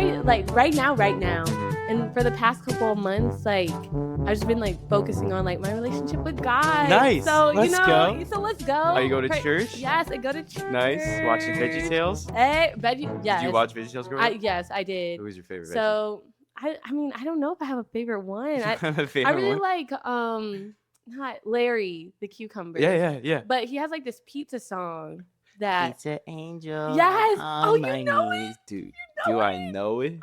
right now. Mhm. And for the past couple of months, like I've just been like focusing on like my relationship with God. Nice. So Let's go. So let's go. Are you going to church? Yes, I go to church. Nice. Watching Veggietales? Yes. Did you watch Veggietales growing up? Yes, I did. Who was your favorite So I mean, I don't know if I have a favorite one. Veggie? I really like not Larry the cucumber. Yeah. But he has like this pizza song that Pizza Angel. Yes. On Oh, you my know knees. it. Dude, You do know I it. know it?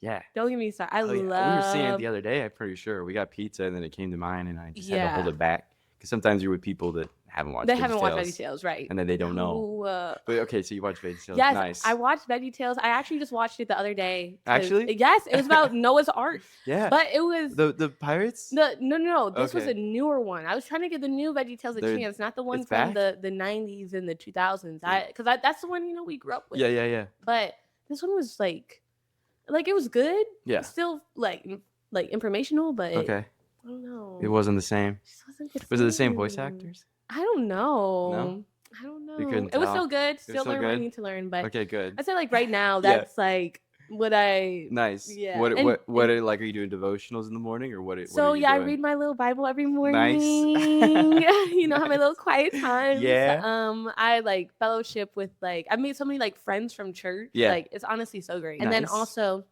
Yeah. Don't get me started. I Oh, yeah. love. We were seeing it the other day, I'm pretty sure. We got pizza and then it came to mine and I just had to hold Yeah. it back. Because sometimes you're with people that haven't watched They haven't watched Veggietales, Veggietales, right? and then they don't know. No. But okay, so you watch Veggietales. Yes, Nice. I watched Veggietales. I actually just watched it the other day. Actually? Yes, it was about Noah's Ark. Yeah. But it was The pirates? no. This was Okay. a newer one. I was trying to give the new Veggietales a They're- chance, not the one it's from back? the 90s and the 2000s. Because that's the one we grew up with. Yeah. But this one was like it was good. Yeah. Still like informational, but Okay. I don't know. It wasn't the same. Just wasn't the Was it the same voice same. actors? I don't know. No? I don't know. You couldn't It was tell? still good. was Still still learn what I good? need to learn. But Okay, good. I say like right now, Yeah. that's like what I. Nice. Yeah. What And- like are you doing devotionals in the morning or what So are you yeah, I doing? read my little Bible every morning. Nice. You know, have my little quiet times. Yeah. I like fellowship with like I've made so many like friends from church. Yeah. Like it's honestly so great. And then Nice. also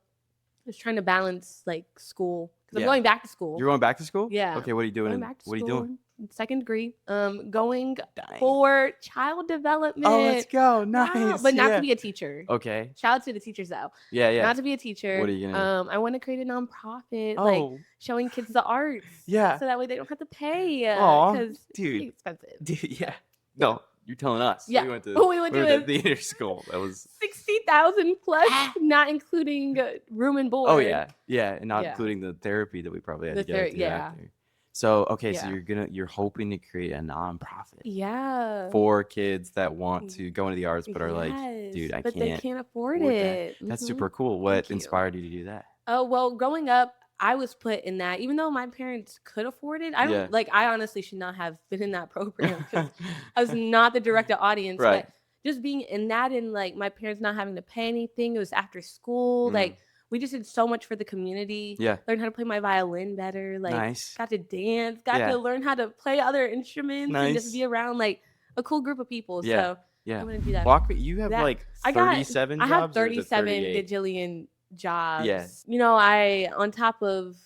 just trying to balance like school because Yeah. I'm going back to school. You're going back to school? Yeah. Okay, what are you doing? Going back to What are you school. doing? Second degree. Going Dang. for child development. Oh, let's go. Wow, Nice. but not yeah. to be a teacher. Okay. Shout out to the teachers though. Yeah. Not to be a teacher. What are you gonna I want to create a nonprofit, like Oh, showing kids the arts. yeah. So that way they don't have to pay. Aw, Because it's dude. pretty expensive. Dude, yeah. No, you're telling us. Yeah. We went to, We went to the theater school. That was 60,000 plus, not including room and board. Oh yeah. And not Yeah. including the therapy that we probably had The to get ther- to yeah. after. So okay, so Yeah. you're hoping to create a nonprofit Yeah. for kids that want to go into the arts but are like, Yes, dude, I but they can't can't afford afford that. it. That's Mhm. super cool. What Thank you. inspired you to do that? Oh, well, growing up, I was put in that. Even though my parents could afford it, I don't Yeah. I honestly should not have been in that program because I was not the directed audience. Right. But just being in that and like my parents not having to pay anything, it was after school. Mm. Like we just did so much for the community. Yeah. Learned how to play my violin better. Like Nice. got to dance, got Yeah. to learn how to play other instruments and just Nice. be around like a cool group of people. Yeah. So Yeah. I'm gonna do that. Walk me. You have That- like I got- 37 I jobs. have or is it 37 38? gajillion jobs. Yeah. You know, I on top of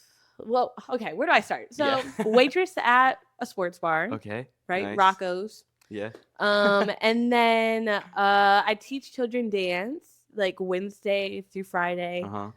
okay, where do I start? So Yeah. waitress at a sports bar, Okay. right? nice. Rocco's. Yeah. And then I teach children dance like Wednesday through Friday. Uh-huh.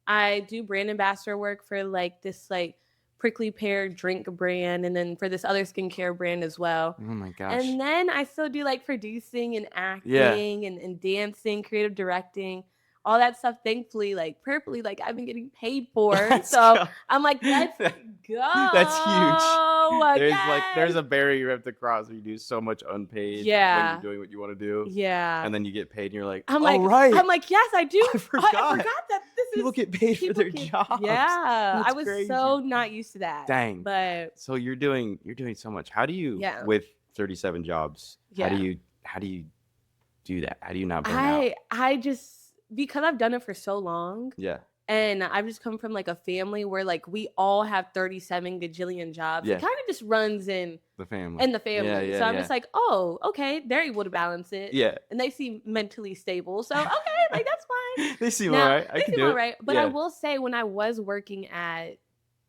I do brand ambassador work for like this like prickly pear drink brand and then for this other skincare brand as well. Oh my gosh. And then I still do like producing and acting and dancing, creative directing, all that stuff. Thankfully, like prayerfully, like I've been getting paid for. Let's So go. I'm like, let's go. That's huge. There's Yes. there's a barrier you have to cross where you do so much unpaid when Yeah. you're doing what you want to do. Yeah. And then you get paid and you're like, I'm oh, like, right. I'm like, yes, I do. I forgot. I forgot that this People is get paid for people their get- jobs. Yeah. That's I was crazy. so not used to that. Dang. But So you're doing so much. How do you Yeah. with 37 jobs? Yeah. How do you do that? How do you not burn out? I just because I've done it for so long. Yeah. And I've just come from like a family where like we all have 37 gajillion jobs. Yeah. It kind of just runs in The family. the family. Yeah, So I'm yeah. just like, oh, okay, they're able to balance it. Yeah. And they seem mentally stable. So okay, like that's fine. They seem Now, all right. I they can seem do all right. But yeah. I will say when I was working at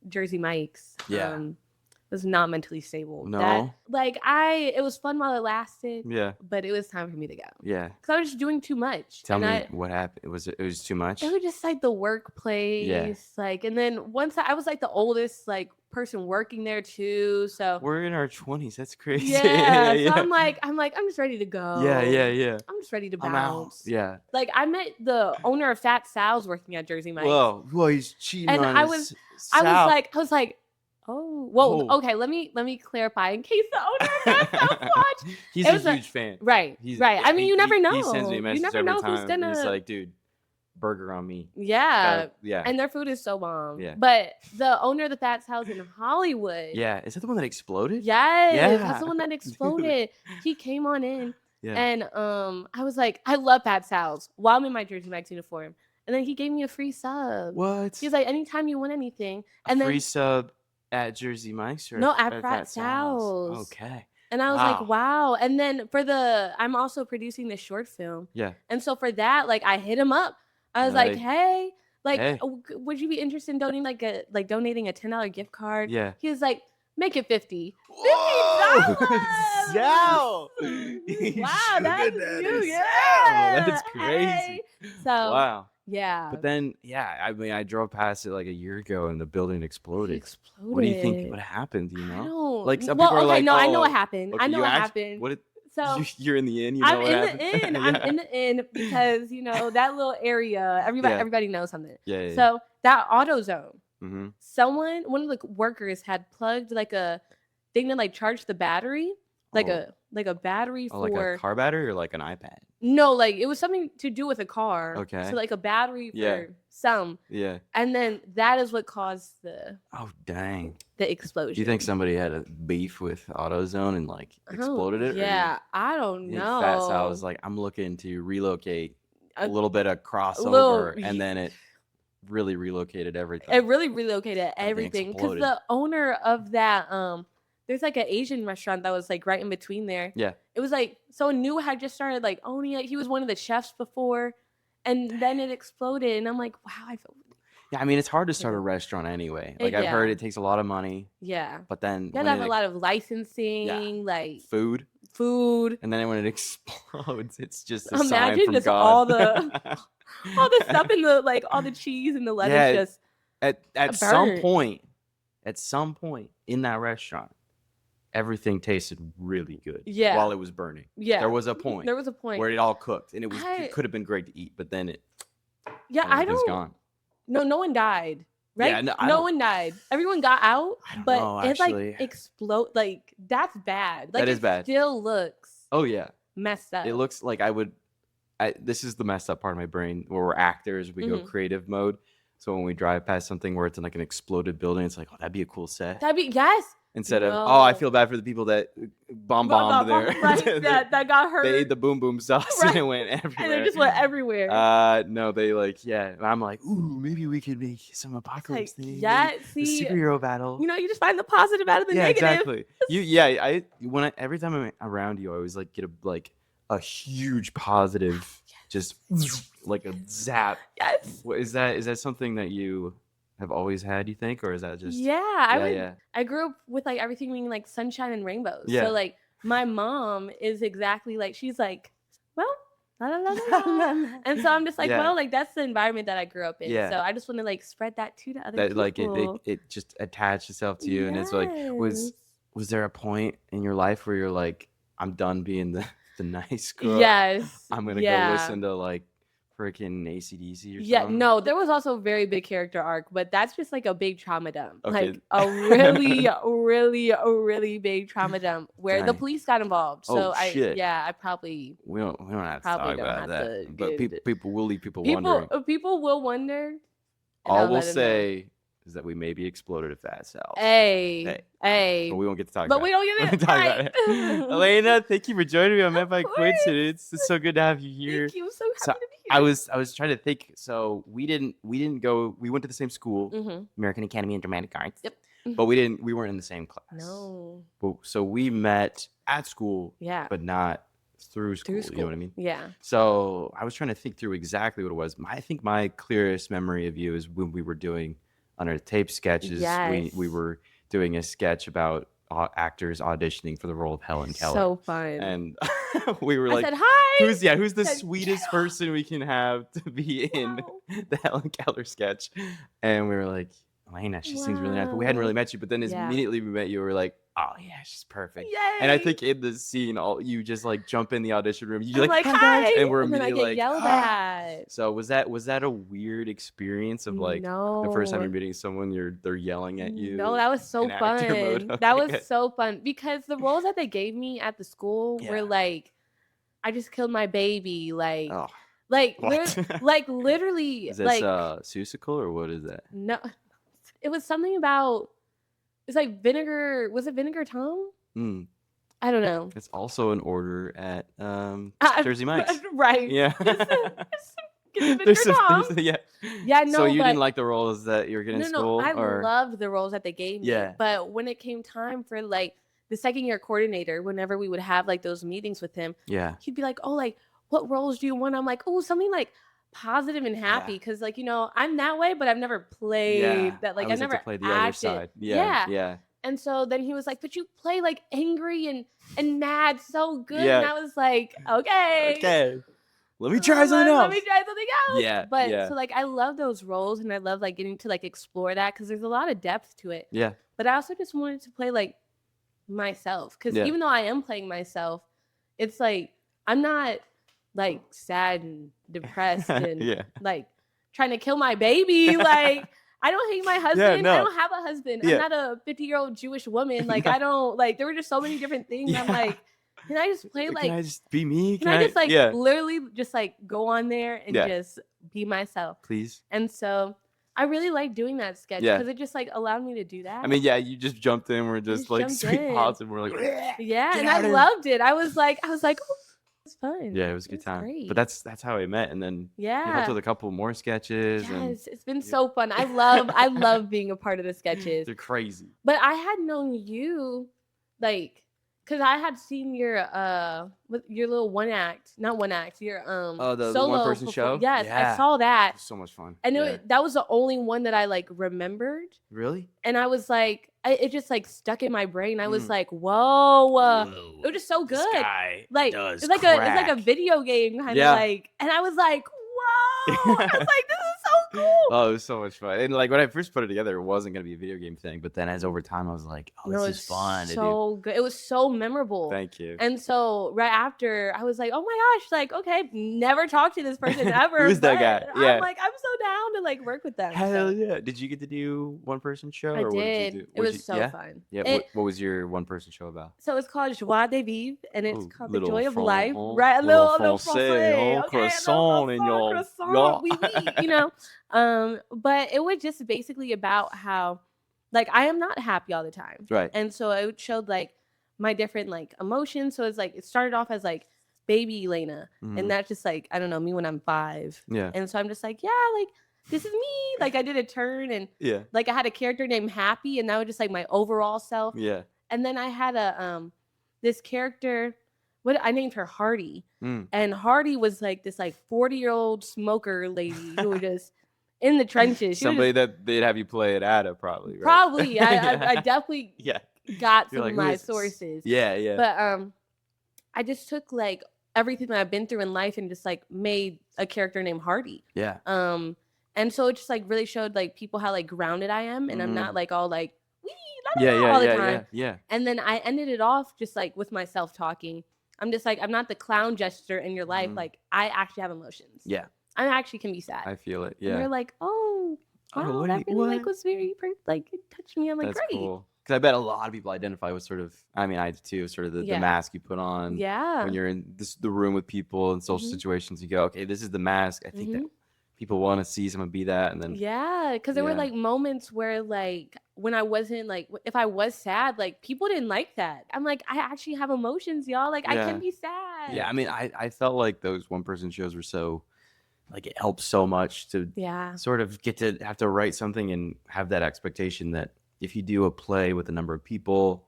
Jersey Mike's, Yeah. was not mentally stable. No? It was fun while it lasted, Yeah. but it was time for me to go. Yeah. Because I was just doing too much. Tell And me what happened. It was too much? It was just like the workplace, like, and then once I was like the oldest like person working there too, so We're in our 20s. That's crazy. yeah. So I'm like, I'm just ready to go. Yeah. I'm just ready to I'm out. bounce. Yeah. Like I met the owner of Fat Sal's working at Jersey Mike's. Whoa, he's cheating And on I his I Sal. was like, oh, whoa, Oh. okay. Let me clarify in case the owner of Fat Sal's watch. He's It a was a- huge fan. Right, right. I mean, you never know. He sends me You messages never every know time. who's gonna. He's like, dude, burger on me. Yeah. Yeah. And their food is so bomb. Yeah. But the owner of the Fats House in Hollywood. Yeah. Is that the one that exploded? Yes. Yeah. That's the one that exploded. He came on in Yeah. And I was like, I love Pat Sal's while I'm in my Jersey Mike's uniform. And then he gave me a free sub. What? He was like, anytime you want anything. A And free then sub at Jersey Mike's or no, at at Pat Pat Sal's? Sal's. Okay. And I was like, wow. And then I'm also producing this short film. Yeah. And so for that, like I hit him up. I was like, hey, would you be interested in donating a $10 gift card? Yeah. He was like, make it $50. $50. Wow, that's you. Yeah. That's crazy. Hey. So wow. Yeah. But then, I mean, I drove past it like a year ago and the building exploded. It exploded. What do you think? What happened? Do you know? I don't. Like some people are like, no, I know what happened. Okay, I know what happened. What? So you're in the inn. You know I'm what in happened? the inn. Yeah. I'm in the inn because that little area. Everybody knows something. Yeah. So that AutoZone. Mm-hmm. One of the workers had plugged like a thing to like charge the battery, like a battery for like a car battery or like an iPad. No, like it was something to do with a car. Okay. So like a battery for some. Yeah. And then that is what caused the explosion. Do you think somebody had a beef with AutoZone and like exploded it? Yeah, I don't know. Fat Sal was like, I'm looking to relocate a little bit of crossover, and then it really relocated everything. It really relocated everything because the owner of that there's like an Asian restaurant that was like right in between there. Yeah. It was like someone new had just started like owning it. He was one of the chefs before, and then it exploded. And I'm like, wow, I feel. Yeah, I mean, it's hard to start a restaurant anyway. Like I've heard it takes a lot of money. Yeah. But then you gotta have a lot of licensing, like food. And then when it explodes, it's just a imagine sign from just God. all the stuff in the like all the cheese and the lettuce just at some point in that restaurant. Everything tasted really good while it was burning. Yeah. There was a point where it all cooked and it could have been great to eat, but then it was gone. No one died. Right? Yeah, no one died. Everyone got out, but it like explode like that's bad. Like that is bad. Still looks messed up. It looks like this is the messed up part of my brain where we're actors, we go creative mode. So when we drive past something where it's in like an exploded building, it's like, oh, that'd be a cool set. Instead of, I feel bad for the people that bombed there. Right, that got hurt. They ate the boom boom sauce and it went everywhere. And it just went everywhere. No, they And I'm like, ooh, maybe we could make some apocalypse thing. Yeah, see, the superhero battle. You just find the positive out of the negative. Exactly. Every time I'm around you, I always like get a huge positive, just like a zap. Yes. Is that something that you have always had, you think, or is that just I grew up with like everything being like sunshine and rainbows. So like my mom is exactly like she's like, well, la la la la. And so I'm just like, well, like that's the environment that I grew up in. So I just want to like spread that to the other people. Like it just attached itself to you. And it's like, was there a point in your life where you're like, I'm done being the nice girl? Yes. I'm gonna go listen to like freaking AC/DC or something. Yeah, no, there was also a very big character arc, but that's just like a big trauma dump. Okay. Like a really, really big trauma dump where the police got involved. So I probably we don't have to talk about that. But people will leave people wondering. People will wonder. All we'll say is that we maybe exploded at Fat Sal's. Hey. But we won't get to talk about it. But we don't get to talk about it. Elena, thank you for joining me on Met by Coincidence. It's so good to have you here. Thank you. I'm so happy to be here. I was trying to think. So we went to the same school, American Academy of Dramatic Arts. Yep. But we weren't in the same class. No. So we met at school, but not through school. You know what I mean? Yeah. So I was trying to think through exactly what it was. I think my clearest memory of you is when we were doing under tape sketches. Yes. We were doing a sketch about actors auditioning for the role of Helen Keller. So fun. And we were like, I said, hi. Who's the sweetest person we can have to be in the Helen Keller sketch? And we were like, Elena, she sings really nice. But we hadn't really met you. But then immediately we met you, we were like, oh yeah, she's perfect. Yay. And I think in the scene, you just like jump in the audition room. You're like, hi. And we're and immediately then I get yelled at. So was that a weird experience of like the first time you're meeting someone, they're yelling at you? No, that was so fun. Okay. That was so fun because the roles that they gave me at the school were like, I just killed my baby, like literally. Is this Seussical or what is that? No, it was something about. It's like vinegar. Was it Vinegar Tom? I don't know. It's also an order at Jersey Mike's. Right. Yeah. Yeah. Yeah, no. So you didn't like the roles that you were getting in school? I loved the roles that they gave me. Yeah. But when it came time for like the second year coordinator, whenever we would have like those meetings with him, he'd be like, oh, like, what roles do you want? I'm like, oh, something like positive and happy. Because like, you know, I'm that way, but I've never played that. Like, I've never played the other side. Yeah. And so then he was like, but you play like angry and mad so good. And I was like, okay. Let me try something else. Yeah. But so like I love those roles and I love like getting to like explore that because there's a lot of depth to it. Yeah. But I also just wanted to play like myself because even though I am playing myself, it's like I'm not like sad and depressed and like trying to kill my baby. Like I don't hate my husband. I don't have a husband. I'm not a 50-year-old Jewish woman. Like I don't like there were just so many different things. I'm like, can I just play like? Can I just be me? Can I just like literally just like go on there and just be myself, please? And so I really like doing that sketch because it just like allowed me to do that. I mean, you just jumped in. We're just like sweet pots, and we're like, and I loved it. I was like, oh, it's fun. Yeah, it was a good time. Great. But that's how we met, and then you helped with a couple more sketches. Yes, it's been so fun. I love being a part of the sketches. They're crazy. But I had known you like. Because I had seen your little your the solo one-person show. Yes, I saw that. So much fun. And that was the only one that I like remembered. Really? And I was like, it just like stuck in my brain. I was like, whoa, it was just so good. Like it's like a video game kind of like, and I was like, whoa, I was like, this is so cool. Oh, it was so much fun. And like when I first put it together, it wasn't gonna be a video game thing. But then as over time, I was like, oh, this is fun. So good. It was so memorable. Thank you. And so right after, I was like, oh my gosh, like okay, never talked to this person ever. Who's that guy? Yeah. I'm like, I'm so down to like work with them. Hell yeah! Did you get to do one-person show? I did. What did you do? It was so fun. Yeah. What was your one-person show about? So it's called Joie de Vivre, and it's called The Joy of Life. Right, a little français, croissant in your, you know. But it was just basically about how, like, I am not happy all the time, right? And so it showed like my different like emotions. So it's like it started off as like baby Elena, and that's just like I don't know me when I'm 5, and so I'm just like like this is me. Like I did a turn, and like I had a character named Happy, and that was just like my overall self, and then I had a this character. What I named her Hardy, and Hardy was like this like 40-year-old smoker lady who was just in the trenches. Somebody that they'd have you play at ADA, probably. Right? Probably, I definitely got some of my sources. Yeah. But I just took like everything that I've been through in life and just like made a character named Hardy. Yeah. And so it just like really showed like people how like grounded I am, and I'm not like all like all the time. Yeah. And then I ended it off just like with my self-talking. I'm just like, I'm not the clown jester in your life. Like, I actually have emotions. Yeah. I actually can be sad. I feel it. Yeah. And you're like, oh, wow, that really like was very, like, it touched me. I'm like, that's great. Cool. Because I bet a lot of people identify with sort of, I mean, I do too, sort of the mask you put on. Yeah. When you're in the room with people in social situations, you go, okay, this is the mask. I think that people want to see someone be that. And then. Yeah. Because there were like moments where like, when I wasn't like, if I was sad, like people didn't like that. I'm like, I actually have emotions, y'all. Like I can be sad. Yeah. I mean, I felt like those one-person shows were so, like it helped so much to sort of get to have to write something and have that expectation that if you do a play with a number of people,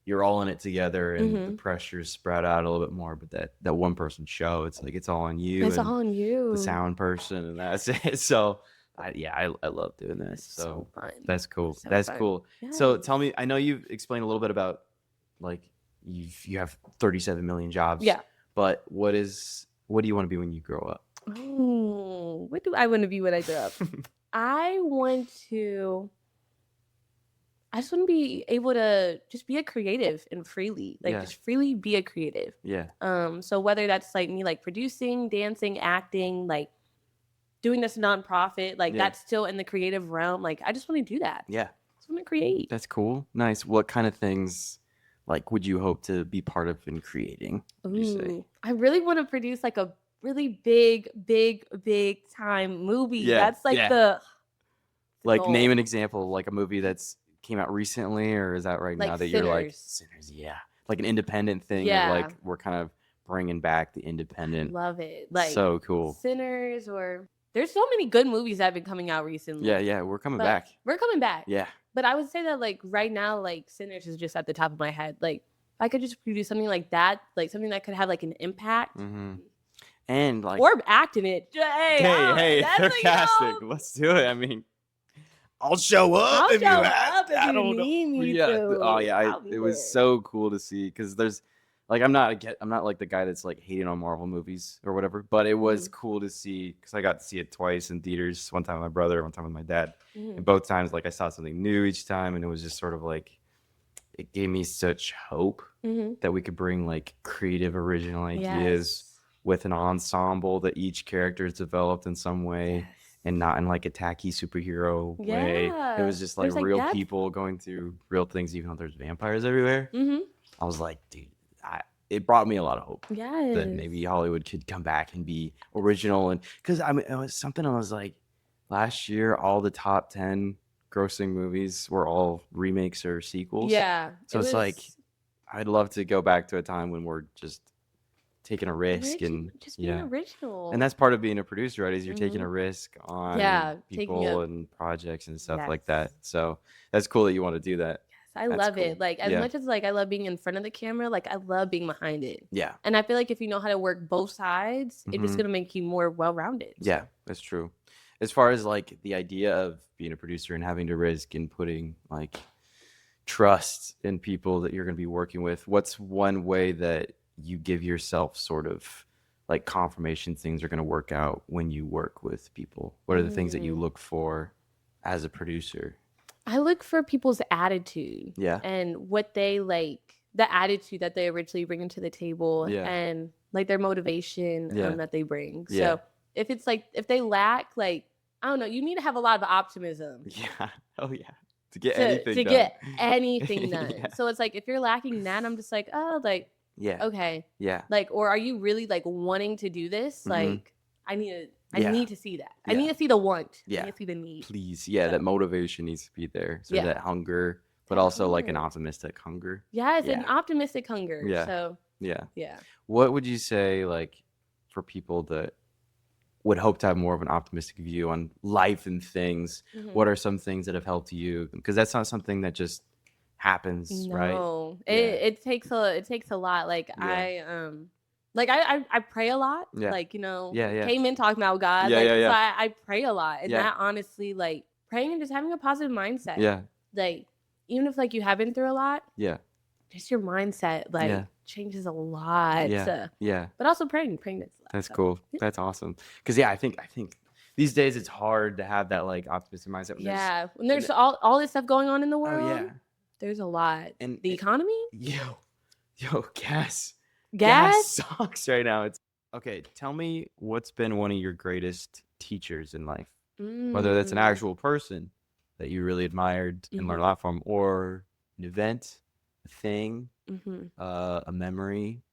you're all in it together and the pressure's spread out a little bit more. But that one-person show, it's like, it's all on you. It's all on you. The sound person, and that's it. So I love doing this. So fun. That's cool. That's cool. Yeah. So tell me, I know you've explained a little bit about like you have 37 million jobs. Yeah. But what do you want to be when you grow up? Oh, what do I want to be when I grow up? I just want to be able to just be a creative and freely, like just freely be a creative. Yeah. So whether that's like me, like producing, dancing, acting, like doing this nonprofit, like that's still in the creative realm. Like I just want to do that. Yeah. I just want to create. That's cool. Nice. What kind of things like would you hope to be part of in creating? Would you say? I really want to produce like a really big time movie. That's like the like goal. Name an example, like a movie that's came out recently, or is that right like now that Sinners. You're like Sinners? Yeah. like an independent thing. Yeah. Like we're kind of bringing back the independent. Love it. Like so cool. Sinners, or there's so many good movies that have been coming out recently. Yeah, we're coming back. We're coming back. Yeah. But I would say that like right now, like Sinners is just at the top of my head. Like if I could just produce something like that, like something that could have like an impact. And like or act in it. Hey, they're casting. Let's do it. I mean, I'll show up if you ask. I don't need me to. Oh yeah, it was so cool to see because there's like I'm not like the guy that's like hating on Marvel movies or whatever, but it was cool to see because I got to see it twice in theaters. One time with my brother, one time with my dad, and both times like I saw something new each time, and it was just sort of like it gave me such hope that we could bring like creative, original ideas with an ensemble that each character is developed in some way. And not in like a tacky superhero way. It was just like real people going through real things, even though there's vampires everywhere. I was like, dude, it brought me a lot of hope that maybe Hollywood could come back and be original. And because I mean, it was something I was like, last year, all the top 10 grossing movies were all remakes or sequels. Yeah. So it's like, I'd love to go back to a time when we're just taking a risk and just being original. And that's part of being a producer, right? Is you're taking a risk on people and projects and stuff like that. So that's cool that you want to do that. Yes, I love it. Like as much as like I love being in front of the camera, like I love being behind it. Yeah. And I feel like if you know how to work both sides, it's just gonna make you more well-rounded. Yeah, that's true. As far as like the idea of being a producer and having to risk and putting like trust in people that you're gonna be working with, what's one way that you give yourself sort of like confirmation things are going to work out when you work with people? What are the things that you look for as a producer? I look for people's attitude. Yeah. And what they like, the attitude that they originally bring into the table and like their motivation that they bring. So if it's like, if they lack, like, I don't know, you need to have a lot of optimism. Yeah. Oh yeah. To get anything done. So it's like, if you're lacking that, I'm just like, oh, like, okay. Yeah. Like, or are you really like wanting to do this? Like, I need to see that. I need to see the want. Yeah. I need to see the need. Please. Yeah. So, that motivation needs to be there. So that hunger, but also like an optimistic hunger. Yes. An optimistic hunger. Yeah. So. Yeah. Yeah. What would you say like for people that would hope to have more of an optimistic view on life and things? What are some things that have helped you? Because that's not something that just happens, right? No, it takes a lot. Like I pray a lot. Like, you know, came in talking about God. So I pray a lot, and that honestly, like praying and just having a positive mindset. Yeah. Like even if like you have been through a lot. Yeah. Just your mindset like changes a lot. Yeah. But also praying that's cool. That's awesome. Because I think these days it's hard to have that like optimistic mindset. When there's all this stuff going on in the world. Oh yeah. There's a lot. And the economy? Yo, gas sucks right now. It's okay. Tell me what's been one of your greatest teachers in life, whether that's an actual person that you really admired and learned a lot from, or an event, a thing, a memory.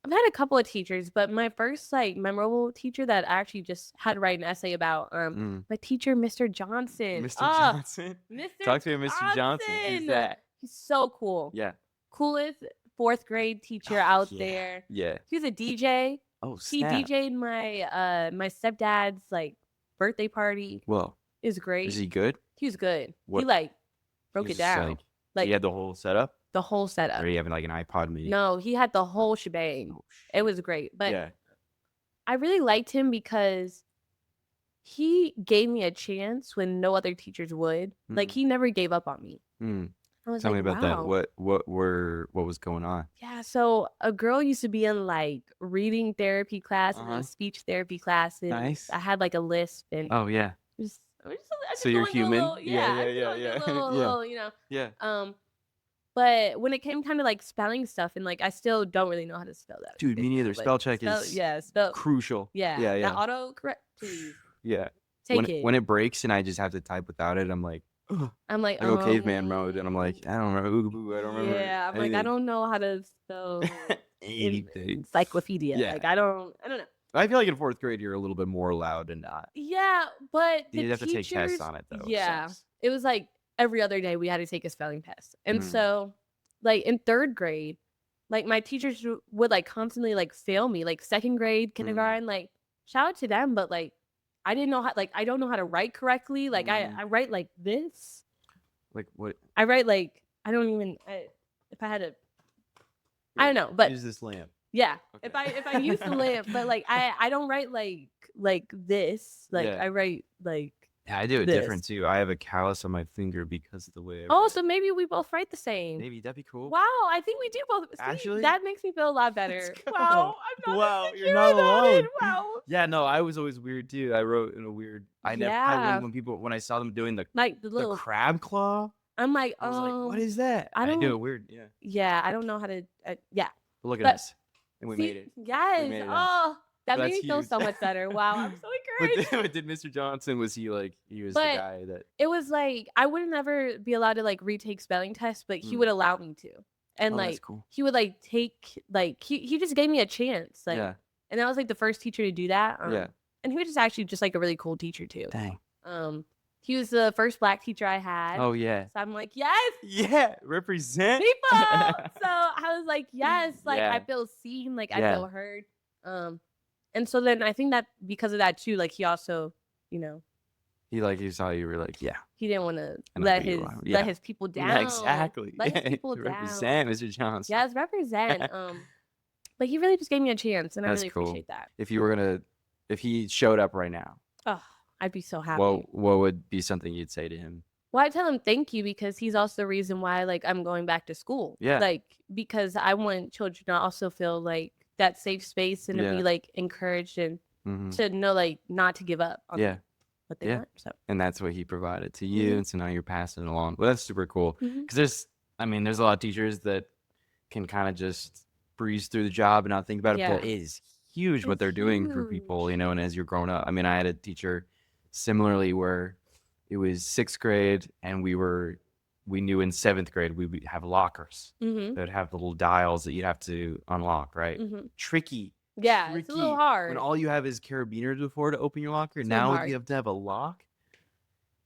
I've had a couple of teachers, but my first like memorable teacher that I actually just had to write an essay about, my teacher, Mr. Johnson. Mr. Johnson? Talk to me, Mr. Johnson. Who's that? He's so cool. Yeah. Coolest 4th grade teacher out there. Yeah. He was a DJ. Oh, snap. He DJ'd my stepdad's like birthday party. Whoa. It was great. Is he good? He was good. He like broke it down. Like he had the whole setup? The whole setup. Or he having like an iPod mini? No, he had the whole shebang. It was great. But I really liked him because he gave me a chance when no other teachers would. Like he never gave up on me. Tell me about that. What was going on? Yeah, so a girl used to be in like reading therapy class and speech therapy classes. Nice. I had like a list and oh yeah. So you're human. Yeah. You know. Yeah. But when it came kind of like spelling stuff, and like I still don't really know how to spell that. Dude, me neither. Spell check is crucial. Yeah. That autocorrect, please. Yeah. Take it. When it breaks and I just have to type without it, I'm like, ugh. I'm like, I go caveman mode, and I'm like, I don't remember. I don't remember. Yeah, I'm like, I don't know how to spell anything. Encyclopedia. Yeah. Like I don't know. I feel like in 4th grade you're a little bit more allowed to not. Yeah, but you have to take tests on it though. Yeah, it was like every other day we had to take a spelling test, and so like in 3rd grade, like my teachers would like constantly like fail me, like 2nd grade, kindergarten, like shout out to them, but like I didn't know how, like I don't know how to write correctly. Like I write like this. Like what? I write like I don't even. If I had to, I don't know, but use this lamp. Yeah, okay. if I use the lamp, but like I don't write like this. Like I write like. Yeah, I do it different too. I have a callus on my finger because of the way. So maybe we both write the same. Maybe that'd be cool. Wow, I think we do both. See, actually, that makes me feel a lot better. Wow, I'm not you're not alone. Wow. Yeah, no, I was always weird too. I wrote in a weird. When I saw them doing the little crab claw, I'm like, I was like, what is that? I do it weird. Yeah. Yeah, I don't know how to. Yeah. But look at us, and we made it. Yes. Made it that made me feel so much better. Wow, I'm so encouraged. But did Mr. Johnson, was he like, he was the guy that... It was like, I wouldn't ever be allowed to like retake spelling tests, but he would allow me to. And like, cool. He would like take, like, he just gave me a chance. Like, and that was like the first teacher to do that. And he was just actually just like a really cool teacher too. Dang. He was the first Black teacher I had. Oh, yeah. So I'm like, yes. Yeah, represent. People. So I was like, yes. Like, I feel seen. Like, I feel heard. And so then I think that because of that too, like he also, you know. He saw you were like, He didn't want to let his people down. Yeah, exactly. Let his people down. Represent, Mr. Johnson. Yes, represent. But he really just gave me a chance, and I really appreciate that. If he showed up right now. Oh, I'd be so happy. What would be something you'd say to him? Well, I tell him thank you because he's also the reason why like I'm going back to school. Yeah. Like because I want children to also feel like that safe space and to be like encouraged and to know like not to give up on what they want. So. And that's what he provided to you, and so now you're passing it along. Well, that's super cool because there's a lot of teachers that can kind of just breeze through the job and not think about it, but it is huge what they're doing for people, you know. And as you're growing up, I mean, I had a teacher similarly where it was 6th grade and we knew in 7th grade we would have lockers that would have the little dials that you'd have to unlock, right? Tricky. Yeah, it's a little hard. When all you have is carabiners before to open your locker, now you have to have a lock.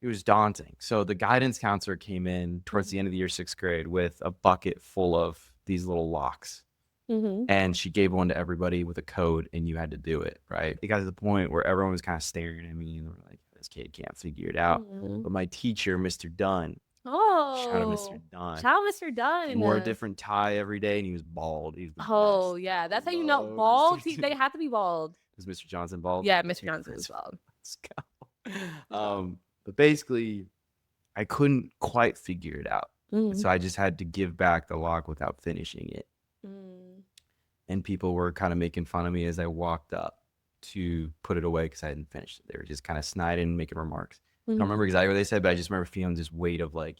It was daunting. So the guidance counselor came in towards the end of the year, 6th grade, with a bucket full of these little locks. And she gave one to everybody with a code, and you had to do it, right? It got to the point where everyone was kind of staring at me and they were like, this kid can't figure it out. But my teacher, Mr. Dunn, shout out Mr. Dunn. Shout out Mr. Dunn. He wore a different tie every day, and he was bald. He was yeah. That's how you know bald. They have to be bald. Was Mr. Johnson bald? Yeah, Mr. Johnson was bald. Let's go. But basically, I couldn't quite figure it out. So I just had to give back the lock without finishing it. And people were kind of making fun of me as I walked up to put it away because I hadn't finished it. They were just kind of sniding, making remarks. I don't remember exactly what they said, but I just remember feeling this weight of like,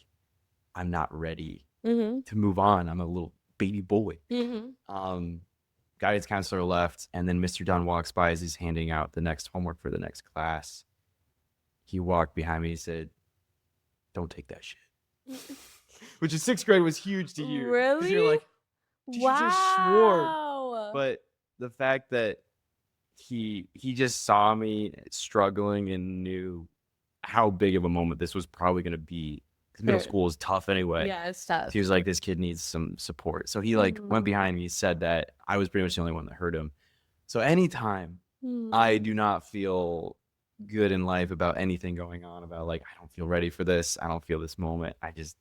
I'm not ready to move on. I'm a little baby boy. Guidance counselor left, and then Mr. Dunn walks by as he's handing out the next homework for the next class. He walked behind me and said, don't take that shit. Which in 6th grade was huge to hear. Really? You're like, you just swore. But the fact that he just saw me struggling and knew how big of a moment this was probably going to be. Because middle school is tough anyway. Yeah, it's tough. So he was like, this kid needs some support. So he like went behind me, said that. I was pretty much the only one that heard him. So anytime I do not feel good in life about anything going on, about like, I don't feel ready for this, I don't feel this moment, I just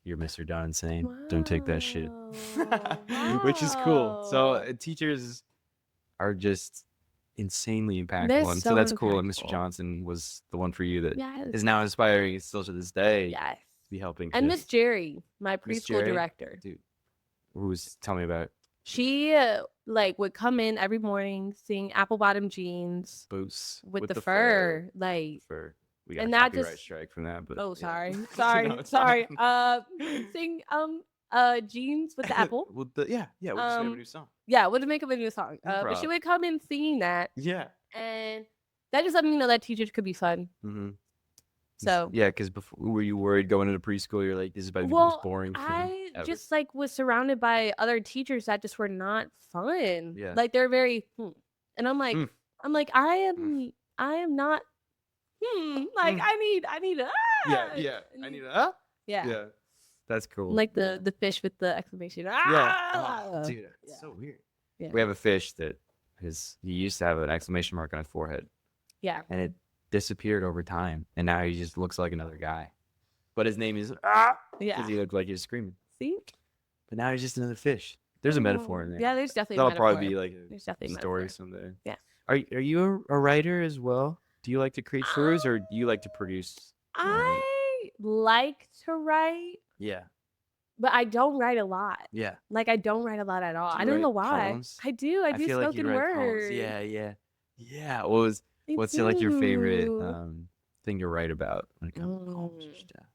hear Mr. Dunn saying, don't take that shit. Which is cool. So teachers are just insanely impactful, and so that's cool. And Mr. Johnson was the one for you that is now inspiring still to this day. Yes, to be helping. And Miss Jerry, my preschool director, dude, tell me about it. She like would come in every morning, sing Apple Bottom Jeans, boots with the fur, like fur. We got a copyright strike from that, but sorry. Sing Jeans with the apple. We'll just make a new song. Yeah, we'll just make up a new song. But she would come in singing that. Yeah. And that just let me know that teachers could be fun. So yeah, because before, were you worried going into preschool? You're like, this is about to be the most boring thing ever. Just like was surrounded by other teachers that just were not fun. Yeah. Like they're very and I'm like I am not like I need I need a yeah. That's cool. Like the fish with the exclamation. Yeah. Dude, it's so weird. Yeah. We have a fish that he used to have an exclamation mark on his forehead. Yeah. And it disappeared over time. And now he just looks like another guy. But his name is because he looked like he was screaming. See? But now he's just another fish. There's a metaphor in there. Yeah, there's definitely a metaphor. That'll probably be like a story someday. Yeah. Are you a writer as well? Do you like to create stories or do you like to produce? I like to write. Yeah. But I don't write a lot. Yeah. Like I don't write a lot at all. I don't know why. Poems? I do. I do spoken word. Yeah. What's like your favorite thing to write about when it comes to poems or stuff?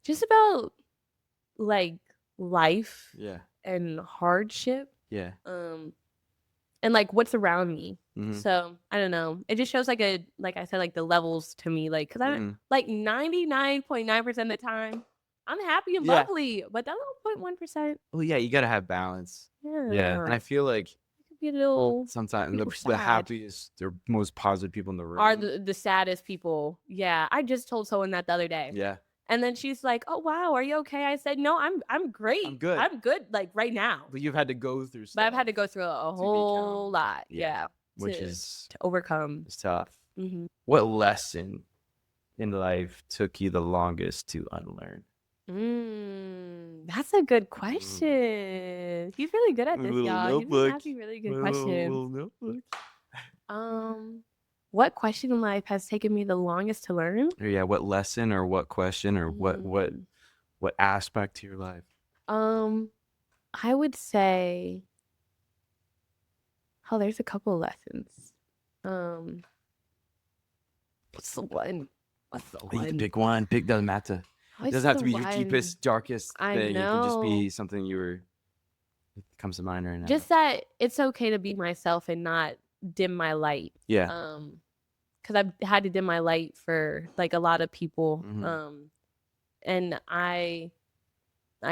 Just about like life. Yeah. And hardship. Yeah. And like what's around me. Mm-hmm. So I don't know. It just shows like I said, like the levels to me. Like, cause I'm like 99.9% of the time, I'm happy and bubbly, but that little 0.1%. Well, yeah, you gotta have balance. Yeah. And I feel like it could be a little. Sometimes the happiest, or most positive people in the room are the saddest people. Yeah. I just told someone that the other day. Yeah. And then she's like, "Oh wow, are you okay?" I said, "No, I'm great. I'm good. Like right now." But you've had to go through stuff. But I've had to go through a whole lot. Yeah. Which is to overcome. It's tough. Mm-hmm. What lesson in life took you the longest to unlearn? That's a good question. He's really good at this, y'all. He's been asking really good questions. What question in life has taken me the longest to learn? Yeah, what lesson or what question or what aspect to your life? I would say, there's a couple of lessons. What's the one? Pick one. Pick doesn't matter. It doesn't have to be your deepest, darkest thing. It can just be something it comes to mind right now. Just that it's okay to be myself and not dim my light. Yeah. Because I've had to dim my light for like a lot of people. Mm-hmm. And I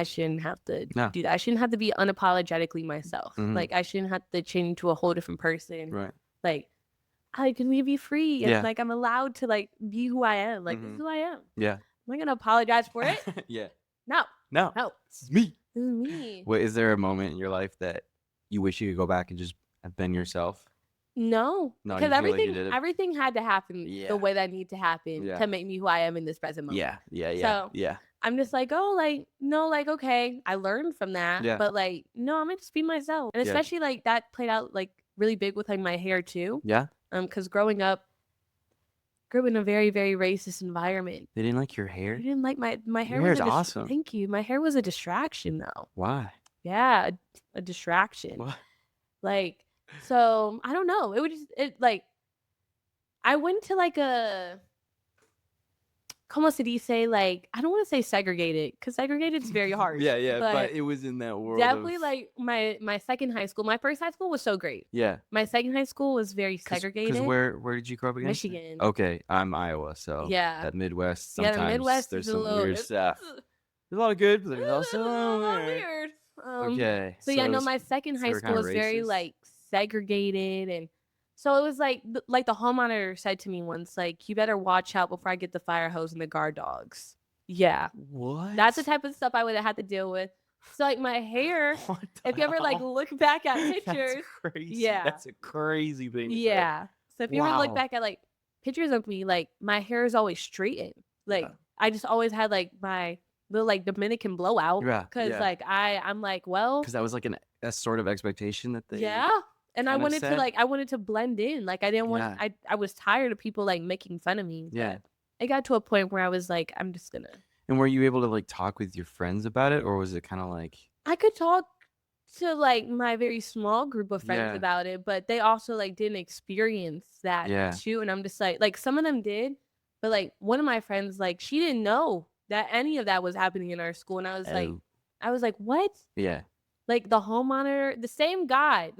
shouldn't have to do that. I shouldn't have to be unapologetically myself. Mm-hmm. Like I shouldn't have to change to a whole different person. Right. Like can we be free? And like I'm allowed to like be who I am. Like this is who I am. Yeah. Am I gonna apologize for it? Yeah. No. This is me. This is me. What is there a moment in your life that you wish you could go back and just have been yourself? No, because everything had to happen the way that needed to happen to make me who I am in this present moment. So I'm just like, okay, I learned from that, but like, no, I'm gonna just be myself, and especially like that played out like really big with like my hair too. Yeah. Because growing up, grew in a very, very racist environment. They didn't like your hair? They didn't like my hair. Your hair's awesome. Thank you. My hair was a distraction though. Why? Yeah, a distraction. What? Like. So I don't know. I went to like como se dice, like I don't want to say segregated because segregated is very harsh. But it was in that world. Definitely like my second high school. My first high school was so great. Yeah. My second high school was very segregated. Because where did you grow up again? Michigan. Okay, I'm Iowa, so that Midwest. Sometimes the Midwest there's some weird stuff. There's a lot of good, but there's also a lot weird. Okay. So my second high school was very like segregated, and so it was like the hall monitor said to me once, like, you better watch out before I get the fire hose and the guard dogs. Yeah. What? That's the type of stuff I would have had to deal with. So like my hair, if you ever like look back at pictures, that's crazy. Yeah, that's a crazy thing. Yeah. So if you ever look back at like pictures of me, like my hair is always straightened. Like I just always had like my little like Dominican blowout. Yeah. Because like I'm like, well, because that was like a sort of expectation that they and I wanted to blend in. Like I didn't want I was tired of people like making fun of me. Yeah. It got to a point where I was like, I'm just gonna. And were you able to like talk with your friends about it, or was it kind of like? I could talk to like my very small group of friends about it, but they also like didn't experience that too. And I'm just like some of them did, but like one of my friends, like she didn't know that any of that was happening in our school, and I was like, what? Yeah. Like the hall monitor, the same guy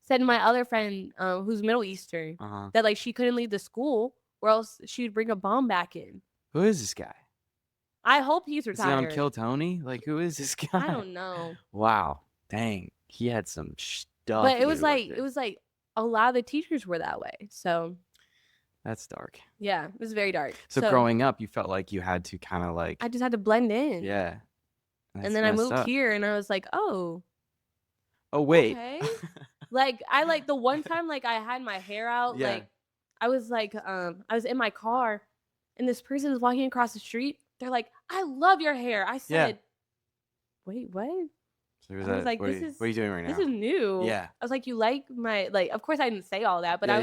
said to my other friend, who's Middle Eastern, that like she couldn't leave the school or else she'd bring a bomb back in. Who is this guy? I hope he's retired. Is he on Kill Tony? Like, who is this guy? I don't know. Wow. Dang. He had some stuff. But it was like a lot of the teachers were that way. So That's dark. Yeah, it was very dark. So growing up, you felt like you had to kind of like... I just had to blend in. Yeah. And then I moved here and I was like, oh, wait. Okay. Like, I like the one time like I had my hair out, like I was like, I was in my car and this person was walking across the street. They're like, I love your hair. I said, wait, what? So I was like, what are you doing right now? This is new. Yeah. I was like, you like my, like, of course I didn't say all that, but I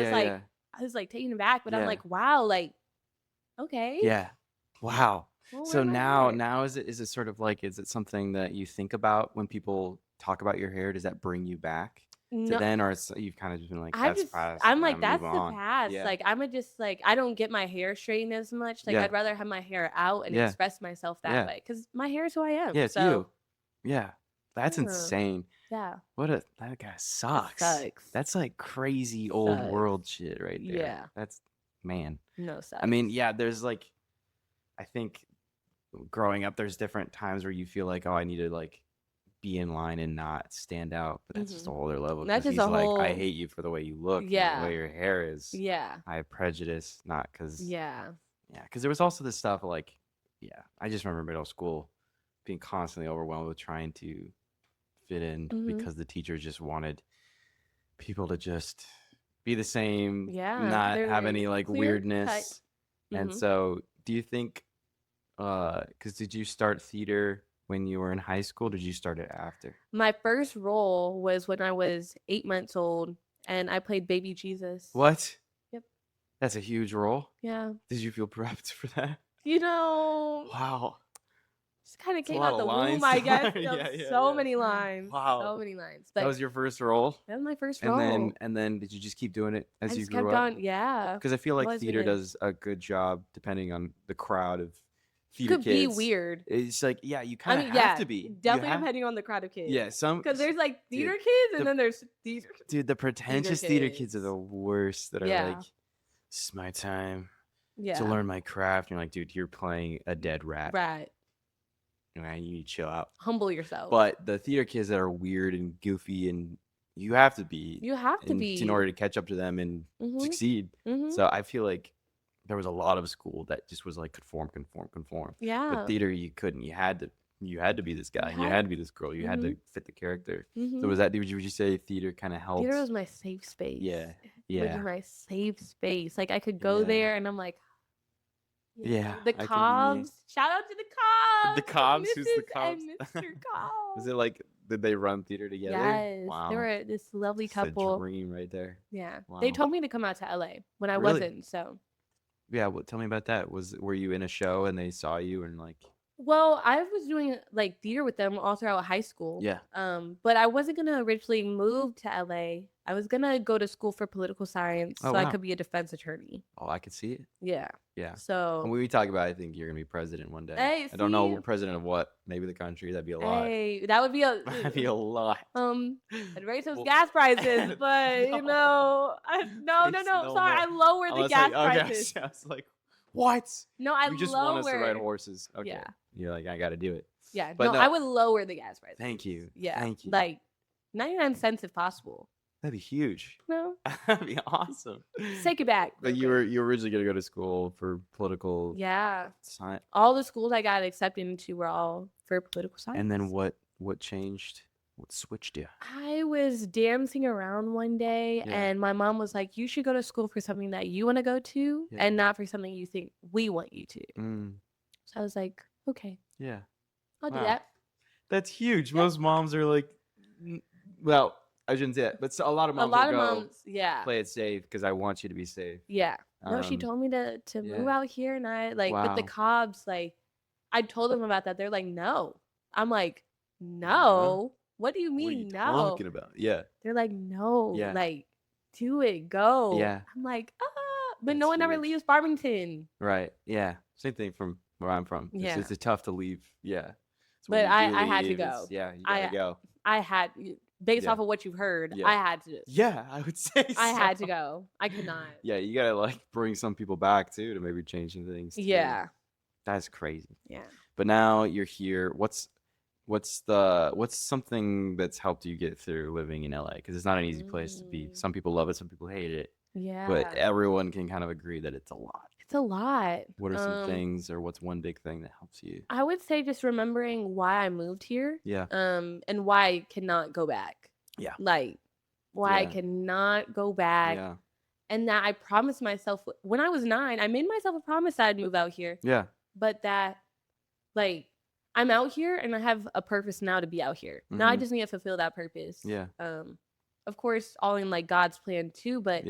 was like taken aback, but I'm like, wow, like, okay. Yeah. Wow. Well, so now is it sort of like, is it something that you think about when people talk about your hair? Does that bring you back to then, or you've kind of just been like, that's past? I'm like, that's the past. Yeah. Like, I'm just like, I don't get my hair straightened as much. Like, I'd rather have my hair out and express myself that way because my hair is who I am. Yeah, it's you. Yeah, that's insane. Yeah. That guy sucks. That's like crazy old world shit right there. Yeah. That's, man. No sucks. I mean, yeah, there's like, I think growing up, there's different times where you feel like, oh, I need to like be in line and not stand out, but that's just a whole other level. That's just I hate you for the way you look, the way your hair is. Yeah, I have prejudice, not because because there was also this stuff like, I just remember middle school being constantly overwhelmed with trying to fit in because the teachers just wanted people to just be the same, not have any like weirdness. And so, do you think? Because did you start theater when you were in high school? Did you start it after? My first role was when I was 8 months old, and I played Baby Jesus. What? Yep. That's a huge role. Yeah. Did you feel prepped for that? Wow. Just kind of came out the womb, I guess. So many lines. Wow. So many lines. But that was your first role? That was my first role. And then did you just keep doing it as you grew up? Yeah. Because I feel like theater does a good job depending on the crowd of theater kids. Could be weird. It's like, you kind of have to be. Definitely depending on the crowd of kids. Yeah, because there's like theater kids and then there's theater. Dude, the pretentious theater kids are the worst. That are like, this is my time to learn my craft. And you're like, dude, you're playing a dead rat. Right. You need to chill out. Humble yourself. But the theater kids that are weird and goofy, and you have to be. You have to be in order to catch up to them and succeed. So I feel like there was a lot of school that just was like conform. Yeah. But theater, you couldn't. You had to be this guy. You had to be this girl. You had to fit the character. So was that? Would you say theater kind of helped? Theater was my safe space. Yeah. Yeah. It was my safe space. Like I could go there, and I'm like. Yeah. The Cobbs. Shout out to the Cobbs. The Cobbs. Who's the Cobbs? And Mr. Cobbs. Was it like? Did they run theater together? Yes. Wow. They were this lovely couple. A dream right there. Yeah. Wow. They told me to come out to LA when I wasn't. So. Yeah, well, tell me about that. Were you in a show and they saw you and like? Well, I was doing like theater with them all throughout high school. Yeah. But I wasn't gonna originally move to LA. I was gonna go to school for political science so I could be a defense attorney. Oh, I could see it. Yeah. Yeah. So when we talk about, I think you're gonna be president one day. Hey, I don't know president of what. Maybe the country. That'd be a lot. Hey, that would be a. That'd be a lot. I'd raise those gas prices, but no. Sorry, I lowered the gas prices. I was like, what? No, you just want us to ride horses. Okay. Yeah. You're like, I got to do it. Yeah. But no, I would lower the gas prices. Thank you. Yeah. Thank you. Like 99 cents if possible. That'd be huge. No. That'd be awesome. Take it back. But you were originally going to go to school for political science. All the schools I got accepted into were all for political science. And then what changed? What switched you? I was dancing around one day and my mom was like, you should go to school for something that you want to go to and not for something you think we want you to. So I was like, okay. Yeah. I'll do that. That's huge. Most moms are like, well, I shouldn't say that, but a lot of moms play it safe because I want you to be safe. Yeah. No, she told me to move out here and I like with the Cobbs, like I told them about that. They're like, no. I'm like, no. What do you mean, what are you talking about? Yeah. They're like, no, like, do it, go. Yeah. I'm like, but no one ever leaves Farmington. Right. Yeah. Same thing from where I'm from. Yeah. It's tough to leave. Yeah. But I had to go. Yeah. You gotta go. I had, based off of what you've heard, I had to. Yeah, I would say so. I had to go. I could not. Yeah. You gotta like bring some people back too to maybe change some things. Too. Yeah. That's crazy. Yeah. But now you're here. What's something that's helped you get through living in LA? Because it's not an easy place to be. Some people love it, some people hate it. Yeah. But everyone can kind of agree that it's a lot. It's a lot. What are some things, or what's one big thing that helps you? I would say just remembering why I moved here. Yeah. And why I cannot go back. Yeah. Like, why I cannot go back. Yeah. And that I promised myself when I was 9, I made myself a promise that I'd move out here. Yeah. But that, like, I'm out here and I have a purpose now to be out here. Now I just need to fulfill that purpose. Yeah. Of course, all in like God's plan too. But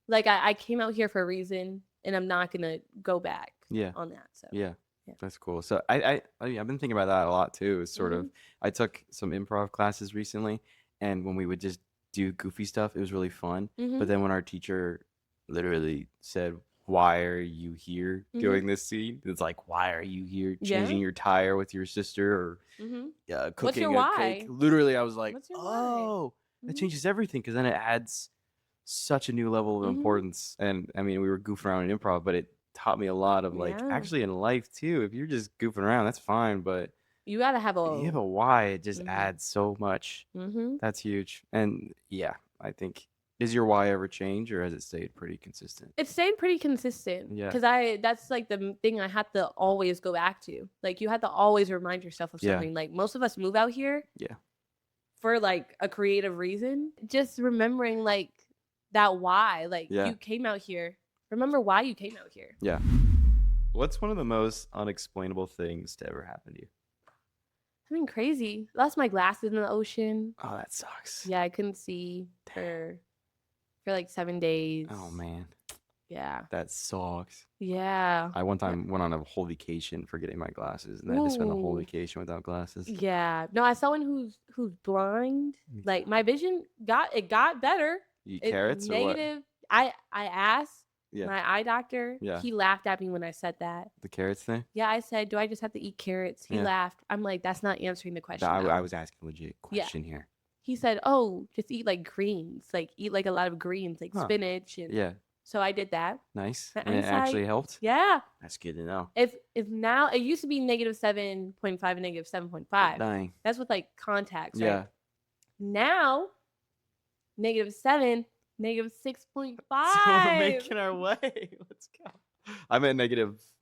like I came out here for a reason, and I'm not gonna go back. On that. So yeah. That's cool. So I've been thinking about that a lot too. It's sort of, I took some improv classes recently, and when we would just do goofy stuff, it was really fun. But then when our teacher literally said, "Why are you here doing this scene?" It's like, why are you here changing your tire with your sister, or cooking a cake? Literally, I was like, oh, that changes everything, because then it adds such a new level of importance. And I mean, we were goofing around in improv, but it taught me a lot of like actually in life too. If you're just goofing around, that's fine, but you gotta have you have a why. It just adds so much. That's huge. And yeah, I think, does your why ever change, or has it stayed pretty consistent? It stayed pretty consistent. Yeah. Because that's like the thing I had to always go back to. Like, you had to always remind yourself of something. Like, most of us move out here for like a creative reason. Just remembering like that why. Like, you came out here. Remember why you came out here. Yeah. What's one of the most unexplainable things to ever happen to you? Something crazy. Lost my glasses in the ocean. Oh, that sucks. Yeah, I couldn't see for like 7 days. Oh man. Yeah. That sucks. Yeah. I one time went on a whole vacation forgetting my glasses, and I had to spend the whole vacation without glasses. Yeah. No, I saw one who's blind. Like, my vision got better. You carrots negative. Or what? I asked my eye doctor. Yeah. He laughed at me when I said that. The carrots thing? Yeah, I said, do I just have to eat carrots? He laughed. I'm like, that's not answering the question. No, I was asking a legit question here. He said, oh, just eat like greens. Like, eat like a lot of greens, like spinach. And so I did that. Nice. And it actually helped? Yeah. That's good to know. If now, it used to be -7.5 and -7.5. Dang. That's with like contacts, right? Yeah. Now, -7, -6.5. So we're making our way. Let's go. I'm at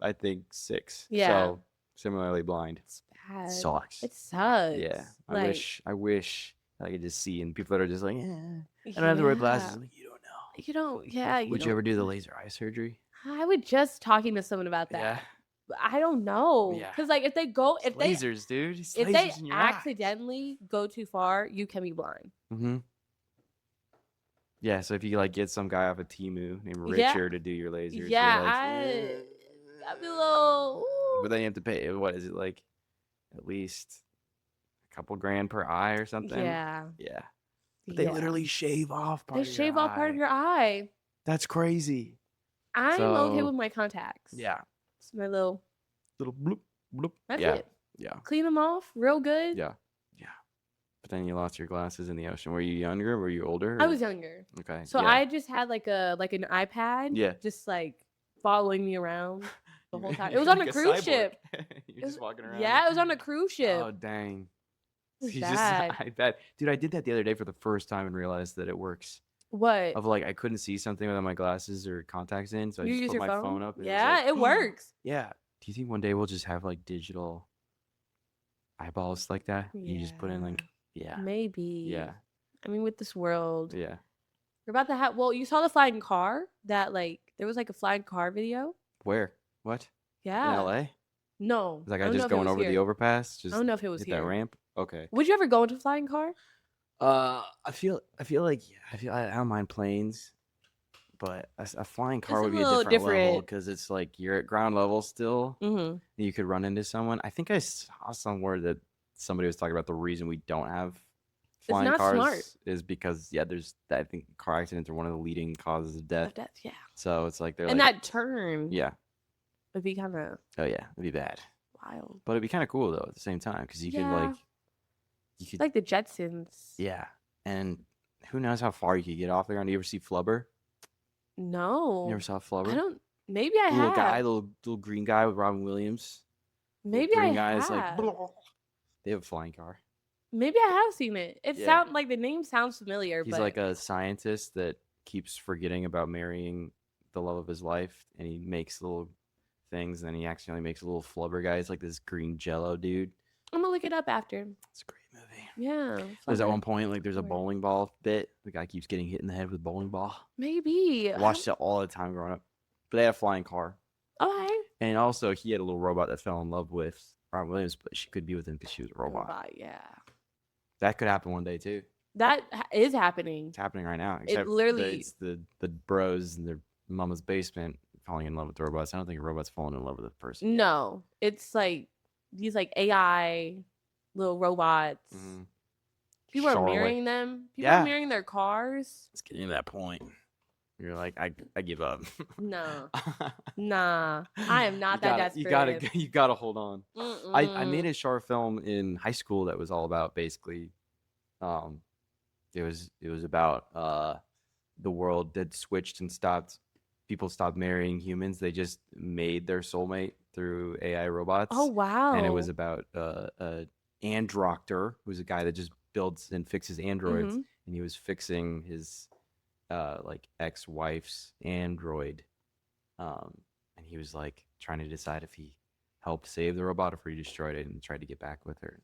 I think -6. Yeah. So similarly blind. It's bad. Sucks. It sucks. Yeah. I wish I could just see, and people that are just like, I don't have to wear glasses. I'm like, you don't know. You don't. Yeah. Would you ever do the laser eye surgery? I was just talking to someone about that. Yeah. I don't know. Yeah. Because like, if they lasers, dude. It's if lasers they accidentally go too far, you can be blind. Yeah, so if you like get some guy off of Temu named Richard to do your lasers, yeah, I'd be a little. Ooh. But then you have to pay. What is it, like? At least a couple grand per eye or something. Yeah. But they literally shave off part. They shave off part of your eye. That's crazy. I'm okay with my contacts. Yeah. It's my little bloop bloop. That's it. Yeah. Clean them off real good. Yeah. But then you lost your glasses in the ocean. Were you younger? Or were you older? Or? I was younger. Okay. So I just had like an iPad. Yeah. Just like following me around the whole time. It was on a cruise ship. You're just walking around. Yeah, it was on a cruise ship. Oh dang. I bet. Dude, I did that the other day for the first time and realized that it works. What? Of like, I couldn't see something without my glasses or contacts in, so I just put my phone up. And it works. Yeah. Do you think one day we'll just have like digital eyeballs like that? Yeah. You just put in like. Yeah. Maybe. Yeah. I mean, with this world. Yeah. We're about to have. Well, you saw the flying car. That like there was like a flying car video. Where? What? Yeah. In LA? No. Like I just going over the overpass. Just I don't know if it was hit here. That ramp. Okay. Would you ever go into a flying car? I feel like I don't mind planes, but a flying car would be a different level because it's like you're at ground level still. Mm-hmm. You could run into someone. I think I saw somewhere that somebody was talking about the reason we don't have flying cars is because I think car accidents are one of the leading causes of death. Yeah. So it's like they're and like, that turn. Yeah. Would be kind of. Oh yeah, it'd be bad. Wild. But it'd be kind of cool though at the same time because you could like the Jetsons. Yeah, and who knows how far you could get off there? Do you ever see Flubber? No. You never saw Flubber? I don't. Maybe I have. Little guy, little green guy with Robin Williams. Maybe green I guy have. Is like. Blah. They have a flying car. Maybe I have seen it. It sounds like the name sounds familiar. He's like a scientist that keeps forgetting about marrying the love of his life, and he makes little things, and then he accidentally makes a little flubber guy. It's like this green jello dude. I'm gonna look it up after. It's a great movie. Yeah. There's at one point, like, there's a bowling ball bit. The guy keeps getting hit in the head with a bowling ball. Maybe. I watched it all the time growing up. But they had a flying car. Okay. And also, he had a little robot that fell in love with Robin Williams, but she could be with him because she was a robot. Yeah. That could happen one day, too. That is happening. It's happening right now. Except it literally. It's the bros in their mama's basement falling in love with robots. I don't think a robot's falling in love with a person. No. It's like these like AI little robots. Mm-hmm. People are marrying them. People are marrying their cars. It's getting to that point. You're like, I give up. No. Nah. I am not that desperate. You gotta hold on. I made a short film in high school that was all about basically it was about the world that switched and people stopped marrying humans. They just made their soulmate through AI robots. Oh wow. And it was about Androctor, who's a guy that just builds and fixes androids, and he was fixing his like ex-wife's android, and he was like trying to decide if he helped save the robot or if he destroyed it and tried to get back with her.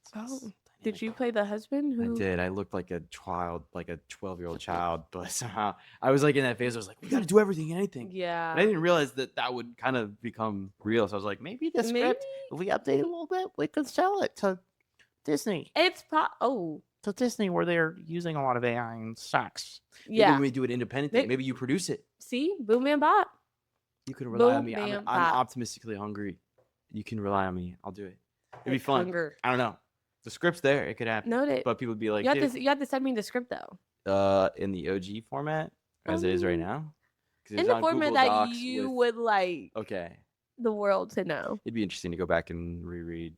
Did you play the husband? I did. I looked like a child, like a 12-year-old child, but somehow I was like in that phase. I was like, we got to do everything and anything. Yeah. But I didn't realize that would kind of become real. So I was like, maybe the script, if we update it a little bit, we could sell it to Disney. To Disney, where they're using a lot of AI and sucks. Yeah. Maybe we do it independently. Maybe you produce it. See? Boom, bam, bop. You can rely on me. I'm optimistically hungry. You can rely on me. I'll do it. It'd be fun. Hunger. I don't know. The script's there. It could happen. Noted. But people would be like, you have to send me the script, though. In the OG format, as it is right now? In the format that you would like the world to know. It'd be interesting to go back and reread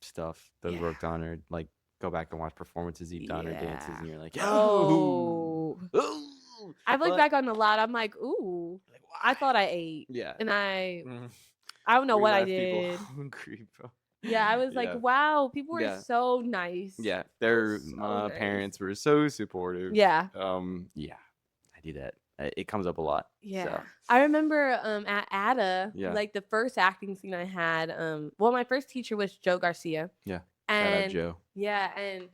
stuff that was worked on, or like go back and watch performances you've done or dances, and you're like, oh. I've looked back on a lot. I'm like, ooh, I thought I ate. Yeah. And I don't know what I did. Hungry, bro. Yeah, I was like, wow, people were so nice. Yeah, their parents were so supportive. Yeah. Yeah, I do that. It comes up a lot. Yeah. So. I remember at ADA, like the first acting scene I had, my first teacher was Joe Garcia. Yeah. And shout out Joe. Yeah, and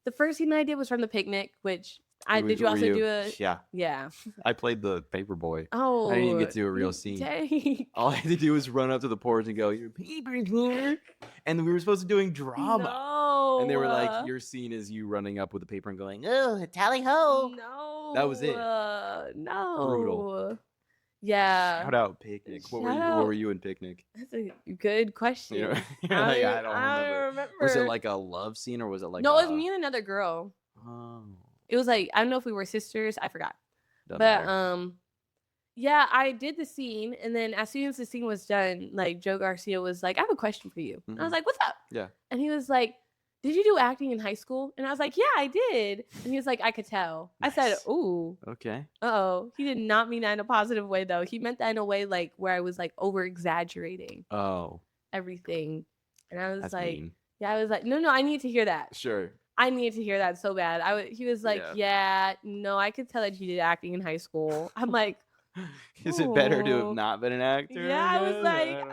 the first scene I did was from The Picnic, which did you also do a Yeah. I played the paper boy. Oh. I didn't even get to do a real scene. Dang. All I had to do was run up to the porch and go, "Your paper boy." And we were supposed to be doing drama. No. And they were like, your scene is you running up with the paper and going, "Oh, tally ho." No. That was it. No. Brutal. Yeah. Shout out Picnic. What were you in Picnic? That's a good question. You're like, I don't remember. Was it like a love scene or was it like No, it was me and another girl. Oh. It was like, I don't know if we were sisters. I forgot. Doesn't but matter. yeah, I did the scene, and then as soon as the scene was done, like Joe Garcia was like, "I have a question for you." And I was like, "What's up?" Yeah. And he was like, "Did you do acting in high school?" And I was like, "Yeah, I did." And he was like, "I could tell." Nice. I said, "Ooh." Okay. Uh-oh. He did not mean that in a positive way, though. He meant that in a way like where I was like over exaggerating. Oh. Everything. And I was That's like, mean. yeah, I was like, no, I need to hear that. Sure. I need to hear that so bad. He was like, yeah, no, I could tell that you did acting in high school. I'm like, is it better to have not been an actor? Yeah, I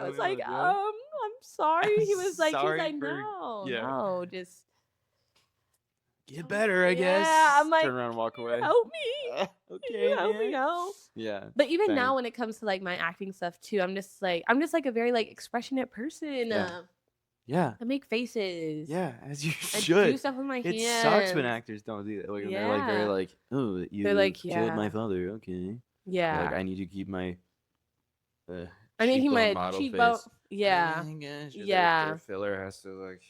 was like, I'm sorry. He was like, no, just get better, I guess. Yeah, I'm like, turn around and walk away. Help me. Okay, help me out. Yeah. But even now, when it comes to like my acting stuff too, I'm just like a very like expressionate person. Yeah. I make faces. Yeah, as you should. I do stuff with my hands. It sucks when actors don't do that. Like, they're like very like, oh, you killed my father. Okay. Yeah. Like, I need to keep my I need to keep my cheekbone. Yeah. Yeah. Their filler has to like.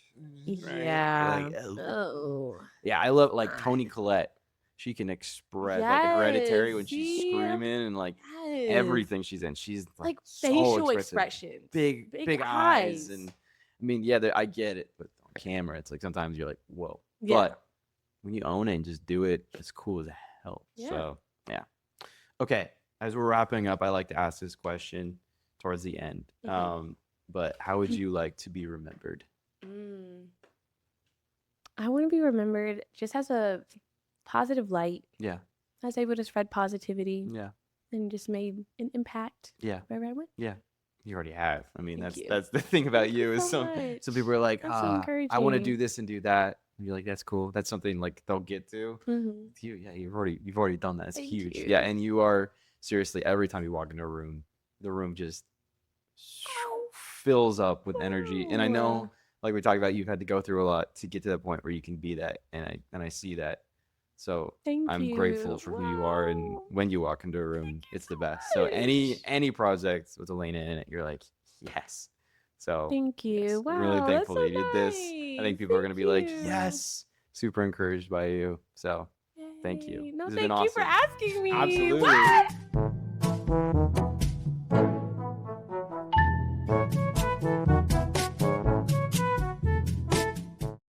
Yeah. Like, oh. Yeah, I love like Toni Collette. She can express like Hereditary when she's screaming and like everything she's in. She's like facial expressions, big eyes, and I mean, yeah, I get it, but on camera, it's like sometimes you're like, whoa. Yeah. But when you own it and just do it, it's cool as hell. Yeah. So yeah. Okay, as we're wrapping up, I like to ask this question towards the end. But how would you like to be remembered? I want to be remembered just as a positive light. Yeah. I was able to spread positivity. Yeah. And just made an impact. Yeah. Wherever I went. Yeah. You already have. I mean, that's the thing about you is some people are like, I want to do this and do that. And you're like, that's cool. That's something like they'll get to. With you, yeah, you've already done that. It's huge. Yeah, and you are seriously, every time you walk into a room, the room just fills up with energy. And I know, like we talked about, you've had to go through a lot to get to that point where you can be that, and I see that. So I'm grateful for who you are, and when you walk into a room, it's the best. So any project with Elena in it, you're like, yes. So thank you. Yes, wow, I'm really thankful that you did this. Nice. I think people are gonna be like, yes, super encouraged by you. So thank you. No, this thank has been you for awesome. asking me. Absolutely. What?